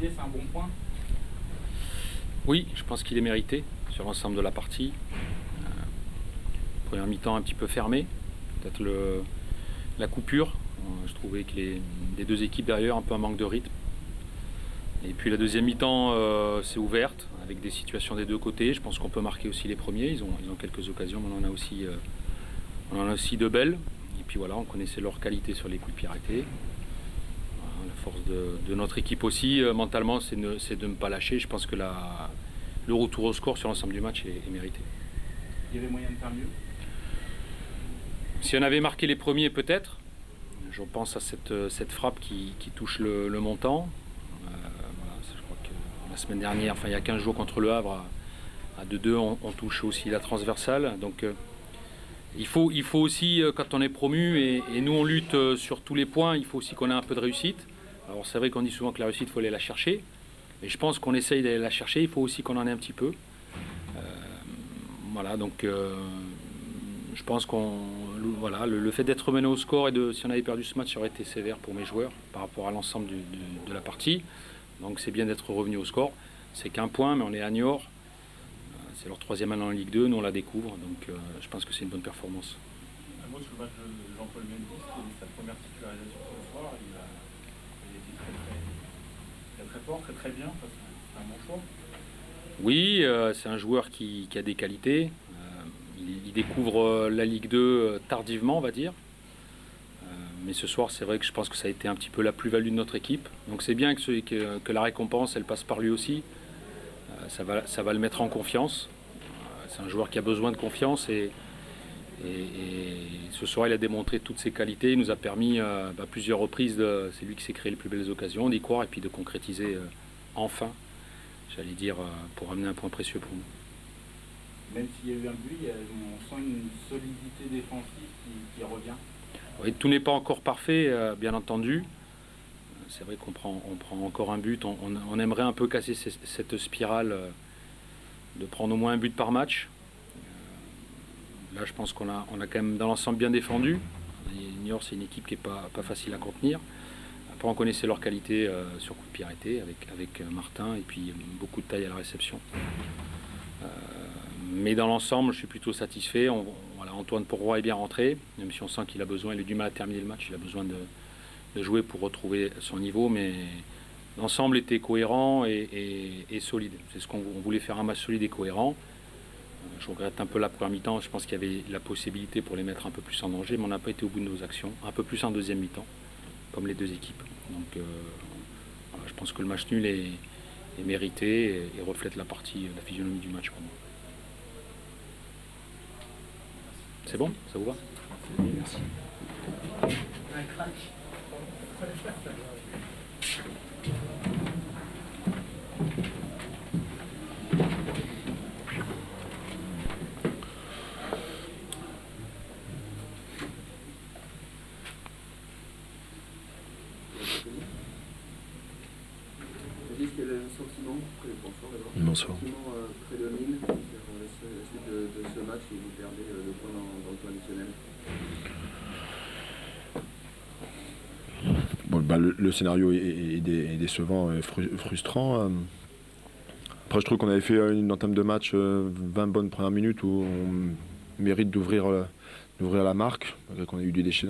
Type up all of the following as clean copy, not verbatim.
d'affilée, c'est un bon point? Oui, je pense qu'il est mérité sur l'ensemble de la partie. Première mi-temps un petit peu fermé, peut-être la coupure. Je trouvais que les deux équipes derrière un peu un manque de rythme. Et puis la deuxième mi-temps s'est ouverte avec des situations des deux côtés. Je pense qu'on peut marquer aussi les premiers. Ils ont quelques occasions, mais on en a aussi de belles. Et puis voilà, on connaissait leur qualité sur les coups de pied arrêtés. Voilà, la force de notre équipe aussi, mentalement, c'est de ne pas lâcher. Je pense que le retour au score sur l'ensemble du match est mérité. Il y avait moyen de faire mieux? Si on avait marqué les premiers, peut-être. Je pense à cette frappe qui touche le montant. Voilà, je crois que la semaine dernière, enfin il y a 15 jours contre le Havre, à 2-2, on touche aussi la transversale. Donc il faut aussi, quand on est promu, et nous on lutte sur tous les points, il faut aussi qu'on ait un peu de réussite. Alors c'est vrai qu'on dit souvent que la réussite, il faut aller la chercher. Mais je pense qu'on essaye d'aller la chercher, il faut aussi qu'on en ait un petit peu. Voilà, donc je pense voilà, le fait d'être mené au score et si on avait perdu ce match, ça aurait été sévère pour mes joueurs par rapport à l'ensemble de la partie. Donc c'est bien d'être revenu au score. C'est qu'un point, mais on est à Niort. C'est leur troisième année en Ligue 2, nous on la découvre. Donc je pense que c'est une bonne performance. Un mot sur le match de Jean-Paul Mendy, c'était sa première titularisation ce soir. Il était très fort, très bien. C'est un bon choix. Oui, c'est un joueur qui a des qualités. Il découvre la Ligue 2 tardivement, on va dire. Mais ce soir, c'est vrai que je pense que ça a été un petit peu la plus-value de notre équipe. Donc c'est bien que la récompense, elle passe par lui aussi. Ça va le mettre en confiance. C'est un joueur qui a besoin de confiance et ce soir, il a démontré toutes ses qualités. Il nous a permis à plusieurs reprises, c'est lui qui s'est créé les plus belles occasions, d'y croire et puis de concrétiser enfin, j'allais dire, pour amener un point précieux pour nous. Même s'il y a eu un but, on sent une solidité défensive qui revient. Oui, tout n'est pas encore parfait, bien entendu. C'est vrai qu'on prend encore un but. On aimerait un peu casser cette spirale de prendre au moins un but par match. Là, je pense qu'on a quand même dans l'ensemble bien défendu. Niort, c'est une équipe qui n'est pas facile à contenir. Après, on connaissait leur qualité sur coup de pied arrêté avec Martin et puis beaucoup de taille à la réception. Mais dans l'ensemble, je suis plutôt satisfait. Voilà, Antoine Pourroy est bien rentré, même si on sent qu'il a besoin, il a du mal à terminer le match, il a besoin de jouer pour retrouver son niveau, mais l'ensemble était cohérent et solide. C'est ce qu'on voulait, faire un match solide et cohérent. Je regrette un peu la première mi-temps, je pense qu'il y avait la possibilité pour les mettre un peu plus en danger, mais on n'a pas été au bout de nos actions, un peu plus en deuxième mi-temps, comme les deux équipes. Donc voilà, je pense que le match nul est mérité et reflète la physionomie du match pour moi. C'est bon? Ça vous va? Merci. Quel est le sentiment? Bonsoir d'abord. Bonsoir. Le sentiment prédomine sur la suite de ce match et vous perdez le point dans le temps additionnel? Bon, le scénario est décevant et frustrant. Après, je trouve qu'on avait fait une entame de match 20 bonnes premières minutes où on mérite d'ouvrir la marque, malgré qu'on a eu des déchets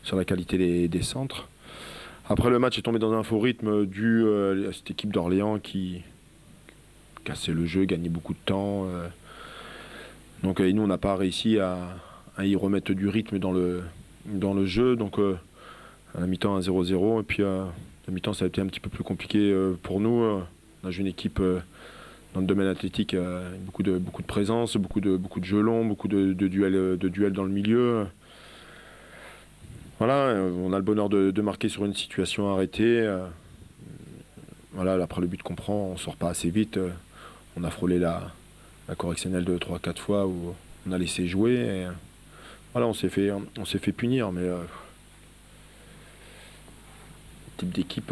sur la qualité des centres. Après, le match est tombé dans un faux rythme dû à cette équipe d'Orléans qui cassait le jeu, gagnait beaucoup de temps. Donc, nous, on n'a pas réussi à y remettre du rythme dans le jeu. Donc, à la mi-temps, 1-0-0. Et puis, à la mi-temps, ça a été un petit peu plus compliqué pour nous. On a joué une équipe dans le domaine athlétique, beaucoup de présence, beaucoup de jeux longs, beaucoup de duels dans le milieu. Voilà, on a le bonheur de marquer sur une situation arrêtée. Voilà, après le but qu'on prend, on ne sort pas assez vite. On a frôlé la correctionnelle de 3-4 fois où on a laissé jouer. Et, voilà, on s'est fait punir, mais type d'équipe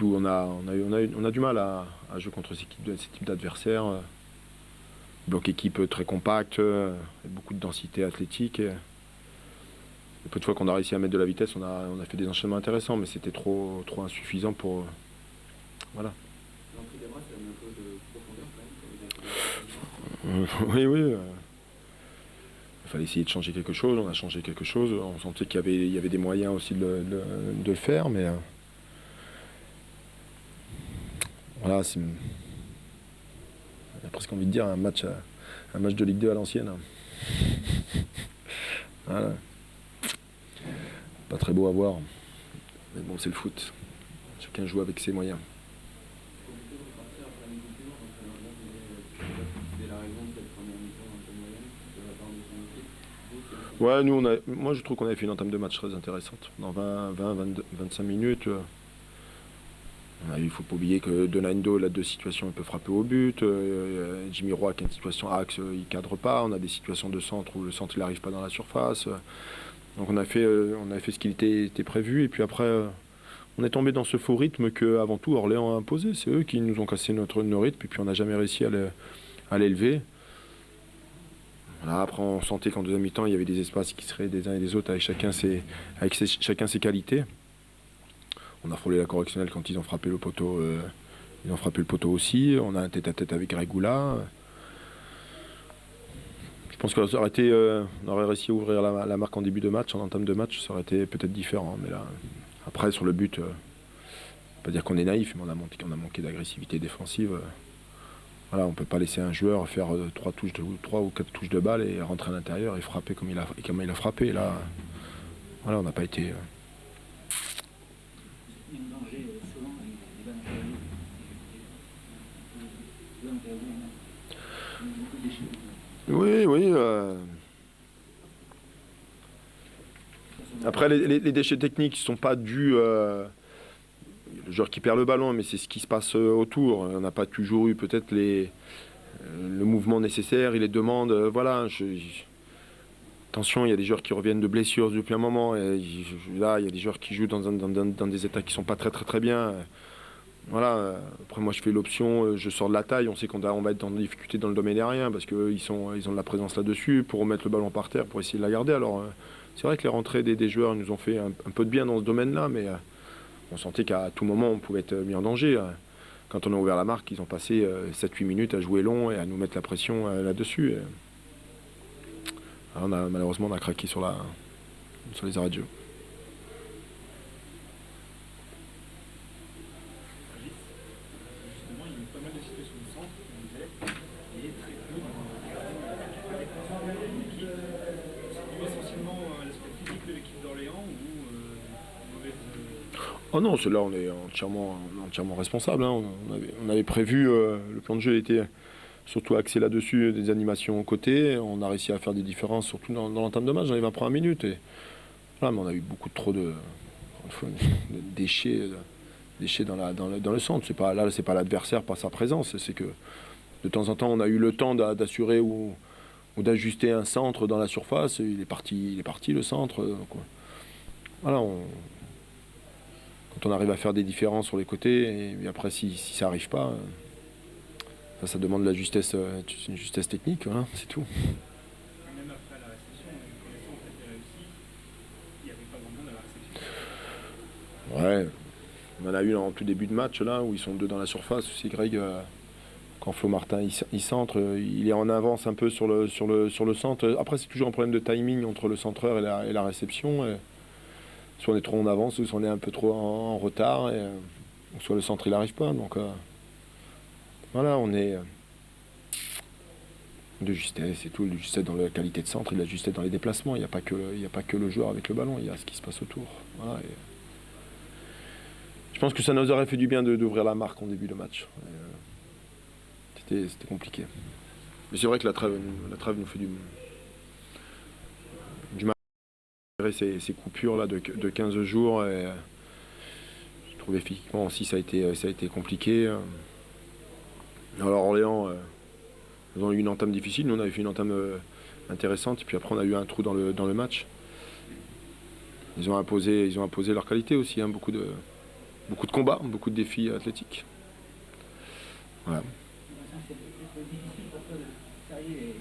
où on a du mal à jouer contre ces types d'adversaires. Bloc équipe très compact, avec beaucoup de densité athlétique. Le peu de fois qu'on a réussi à mettre de la vitesse, on a fait des enchaînements intéressants, mais c'était trop insuffisant pour. Voilà. L'entrée des bras, c'est la même chose de profondeur quand même. Oui, oui. Il fallait essayer de changer quelque chose, on a changé quelque chose. On sentait qu'il y avait des moyens aussi de le faire, mais. Voilà, c'est. J'ai presque envie de dire un match de Ligue 2 à l'ancienne. Voilà. Pas très beau à voir. Mais bon, c'est le foot. Chacun joue avec ses moyens. Ouais, moi je trouve qu'on avait fait une entame de match très intéressante. Dans 25 minutes. Il ne faut pas oublier que Donando, il a 2 situations, il peut frapper au but. Jimmy Roy, qui a une situation axe, il ne cadre pas. On a des situations de centre où le centre n'arrive pas dans la surface. Donc on a fait ce qui était prévu. Et puis après, on est tombé dans ce faux rythme que, avant tout, Orléans a imposé. C'est eux qui nous ont cassé notre rythme. Et puis on n'a jamais réussi à l'élever. Voilà, après, on sentait qu'en deuxième mi-temps, il y avait des espaces qui seraient des uns et des autres avec chacun ses qualités. On a frôlé la correctionnelle quand ils ont frappé le poteau. Ils ont frappé le poteau aussi. On a un tête-à-tête avec Regula. Je pense qu'on aurait réussi à ouvrir la marque en début de match, en entame de match, ça aurait été peut-être différent. Mais là, après, sur le but, pas dire qu'on est naïf, mais on a manqué d'agressivité défensive. Voilà, on ne peut pas laisser un joueur faire 3 ou 4 touches de balle et rentrer à l'intérieur et frapper comme il a frappé. Là, voilà, on n'a pas été. Oui, oui. Après, les déchets techniques ne sont pas dus. Le joueur qui perd le ballon, mais c'est ce qui se passe autour. On n'a pas toujours eu peut-être le mouvement nécessaire et les demandes. Voilà. Attention, il y a des joueurs qui reviennent de blessures depuis un moment. Et là, il y a des joueurs qui jouent dans des états qui ne sont pas très très très bien. Voilà. Après, moi, je fais l'option, je sors de la taille. On sait qu'on va être en difficulté dans le domaine aérien parce qu'ils ont de la présence là-dessus pour remettre le ballon par terre, pour essayer de la garder. Alors, c'est vrai que les rentrées des joueurs nous ont fait un peu de bien dans ce domaine-là, mais on sentait qu'à tout moment, on pouvait être mis en danger. Quand on a ouvert la marque, ils ont passé 7-8 minutes à jouer long et à nous mettre la pression là-dessus. Alors, malheureusement, on a craqué sur les arrêts de jeu. Justement, il y a eu pas mal de situations de centre, on disait, et très peu dans l'équipe. C'est dû essentiellement à l'aspect physique de l'équipe d'Orléans ou une mauvaise. Oh non, là on est entièrement responsable. Hein. On avait prévu, le plan de jeu était surtout axé là-dessus, des animations aux côtés. On a réussi à faire des différences, surtout dans l'entame de match, dans les 20 premières minutes. Et, voilà, mais on a eu beaucoup trop de déchets dans le centre. C'est pas l'adversaire, pas sa présence. C'est que de temps en temps, on a eu le temps d'assurer ou d'ajuster un centre dans la surface. Il est parti le centre. Quoi. Voilà, quand on arrive à faire des différences sur les côtés, et après, si ça n'arrive pas, ça demande de la justesse, une justesse technique, voilà, c'est tout. Même après la réception, quand les centres étaient réussis, il n'y avait pas grand monde à la réception. Ouais, on en a eu en tout début de match, là, où ils sont 2 dans la surface. C'est Greg, quand Flo Martin il centre, il est en avance un peu sur le centre. Après, c'est toujours un problème de timing entre le centreur et la réception. Et soit on est trop en avance, soit on est un peu trop en retard, et soit le centre il n'arrive pas. Donc voilà, on est de justesse, c'est tout, de justesse dans la qualité de centre et de la justesse dans les déplacements. Il n'y a pas que le joueur avec le ballon, il y a ce qui se passe autour. Voilà, je pense que ça nous aurait fait du bien d'ouvrir la marque en début de match. C'était compliqué. Mais c'est vrai que la trêve nous fait du mal. Ces coupures là de 15 jours. Et je trouve effectivement aussi ça a été compliqué. Alors Orléans, ils ont eu une entame difficile. Nous on avait fait une entame intéressante. Et puis après on a eu un trou dans le match. Ils ont imposé leur qualité aussi. Hein, beaucoup de combats, beaucoup de défis athlétiques. Voilà. C'est difficile pour toi de sérieux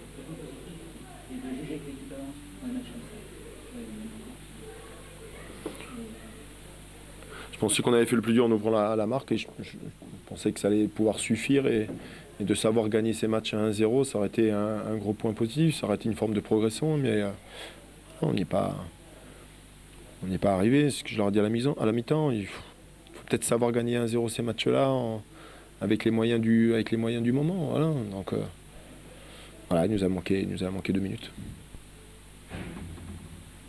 et de juger avec l'équipe d'avance dans les matchs comme ça. Je pensais qu'on avait fait le plus dur en ouvrant la marque et je pensais que ça allait pouvoir suffire et de savoir gagner ces matchs à 1-0, ça aurait été un gros point positif, ça aurait été une forme de progression, mais on n'y est pas arrivé. C'est ce que je leur ai dit à la mi-temps. Il faut peut-être savoir gagner 1-0 ces matchs-là avec les moyens du moment. Voilà. Donc voilà, il nous a manqué 2 minutes.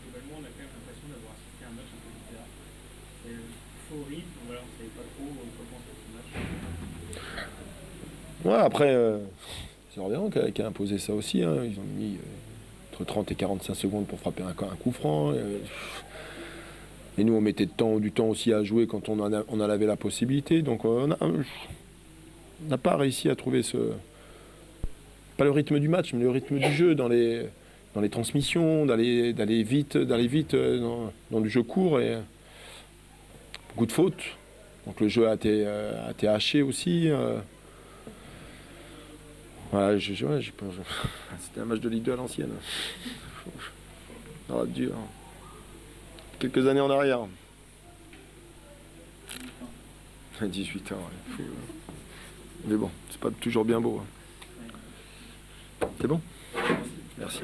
Globalement, on a quand même l'impression d'avoir assisté à un match un peu bizarre. C'est faux rythme, voilà, on ne savait pas trop quoi penser de ce match. Ouais, après, c'est Orléans qui a imposé ça aussi. Hein. Ils ont mis entre 30 et 45 secondes pour frapper un coup franc. Et nous, on mettait du temps aussi à jouer quand on en avait la possibilité. Donc, on n'a pas réussi à trouver pas le rythme du match, mais le rythme du jeu dans les transmissions, d'aller vite dans du jeu court et beaucoup de fautes. Donc le jeu a été haché aussi. Voilà, c'était un match de Ligue 2 à l'ancienne. Ça va être dur. Quelques années en arrière. 18 ans, ouais. Mais bon, c'est pas toujours bien beau. Hein. C'est bon ? Merci.